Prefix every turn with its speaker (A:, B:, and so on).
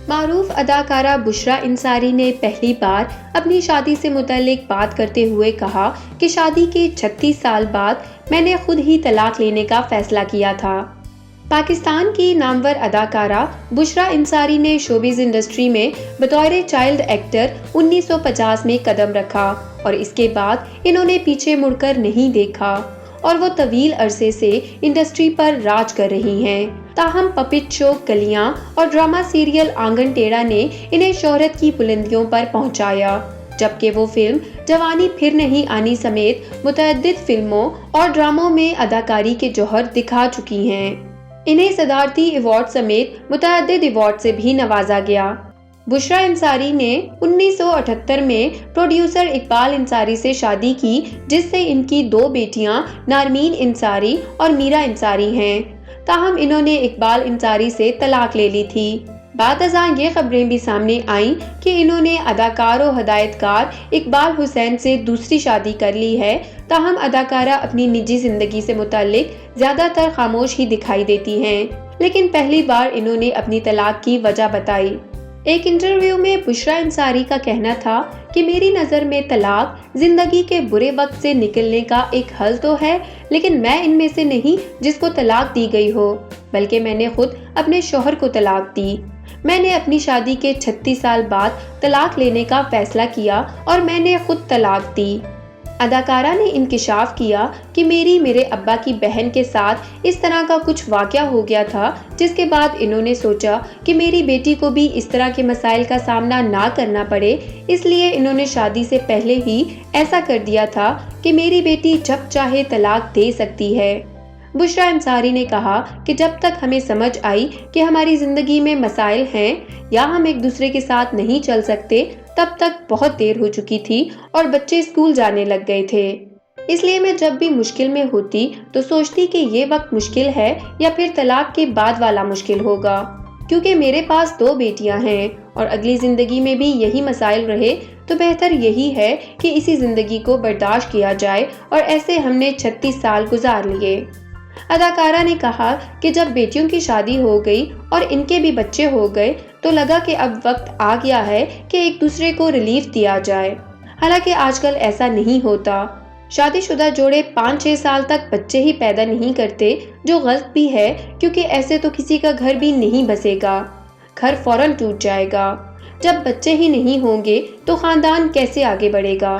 A: معروف اداکارہ بشریٰ انصاری نے پہلی بار اپنی شادی سے متعلق بات کرتے ہوئے کہا کہ شادی کے 36 سال بعد میں نے خود ہی طلاق لینے کا فیصلہ کیا تھا۔ پاکستان کی نامور اداکارہ بشریٰ انصاری نے شوبز انڈسٹری میں بطور چائلڈ ایکٹر 1950 میں قدم رکھا اور اس کے بعد انہوں نے پیچھے مڑ کر نہیں دیکھا اور وہ طویل عرصے سے انڈسٹری پر راج کر رہی ہیں۔ تاہم پپٹ شو کلیاں اور ڈرامہ سیریل آنگن ٹیڑھا نے انہیں شہرت کی بلندیوں پر پہنچایا، جبکہ وہ فلم جوانی پھر نہیں آنی سمیت متعدد فلموں اور ڈراموں میں اداکاری کے جوہر دکھا چکی ہیں۔ انہیں صدارتی ایوارڈ سمیت متعدد ایوارڈ سے بھی نوازا گیا۔ بشریٰ انصاری نے 1978 میں پروڈیوسر اقبال انصاری سے شادی کی، جس سے ان کی 2 بیٹیاں نارمین انصاری اور میرا انصاری ہیں۔ تاہم انہوں نے اقبال انصاری سے طلاق لے لی تھی۔ بعد ازاں یہ خبریں بھی سامنے آئیں کہ انہوں نے اداکار و ہدایتکار اقبال حسین سے دوسری شادی کر لی ہے۔ تاہم اداکارہ اپنی نجی زندگی سے متعلق زیادہ تر خاموش ہی دکھائی دیتی ہیں، لیکن پہلی بار انہوں نے اپنی طلاق کی وجہ بتائی۔ ایک انٹرویو میں بشریٰ انصاری کا کہنا تھا کہ میری نظر میں طلاق زندگی کے برے وقت سے نکلنے کا ایک حل تو ہے، لیکن میں ان میں سے نہیں جس کو طلاق دی گئی ہو، بلکہ میں نے خود اپنے شوہر کو طلاق دی۔ میں نے اپنی شادی کے 36 سال بعد طلاق لینے کا فیصلہ کیا اور میں نے خود طلاق دی۔ اداکارہ نے انکشاف کیا کہ میرے ابا کی بہن کے ساتھ اس طرح کا کچھ واقعہ ہو گیا تھا، جس کے بعد انہوں نے سوچا کہ میری بیٹی کو بھی اس طرح کے مسائل کا سامنا نہ کرنا پڑے، اس لیے انہوں نے شادی سے پہلے ہی ایسا کر دیا تھا کہ میری بیٹی جب چاہے طلاق دے سکتی ہے۔ بشریٰ انصاری نے کہا کہ جب تک ہمیں سمجھ آئی کہ ہماری زندگی میں مسائل ہیں یا ہم ایک دوسرے کے ساتھ نہیں چل سکتے، تب تک بہت دیر ہو چکی تھی اور بچے اسکول جانے لگ گئے تھے۔ اس لیے میں جب بھی مشکل میں ہوتی تو سوچتی کہ یہ وقت مشکل ہے یا پھر طلاق کے بعد والا مشکل ہوگا، کیونکہ میرے پاس 2 بیٹیاں ہیں اور اگلی زندگی میں بھی یہی مسائل رہے تو بہتر یہی ہے کہ اسی زندگی کو برداشت کیا جائے، اور ایسے ہم نے 36 سال گزار لیے۔ اداکارہ نے کہا کہ جب بیٹیوں کی شادی ہو گئی اور ان کے بھی بچے ہو گئے تو لگا کہ اب وقت آ گیا ہے کہ ایک دوسرے کو ریلیف دیا جائے۔ حالانکہ آج کل ایسا نہیں ہوتا۔ شادی شدہ جوڑے 5-6 سال تک بچے ہی پیدا نہیں کرتے، جو غلط بھی ہے، کیونکہ ایسے تو کسی کا گھر بھی نہیں بسے گا، گھر فوراً ٹوٹ جائے گا۔ جب بچے ہی نہیں ہوں گے تو خاندان کیسے آگے بڑھے گا؟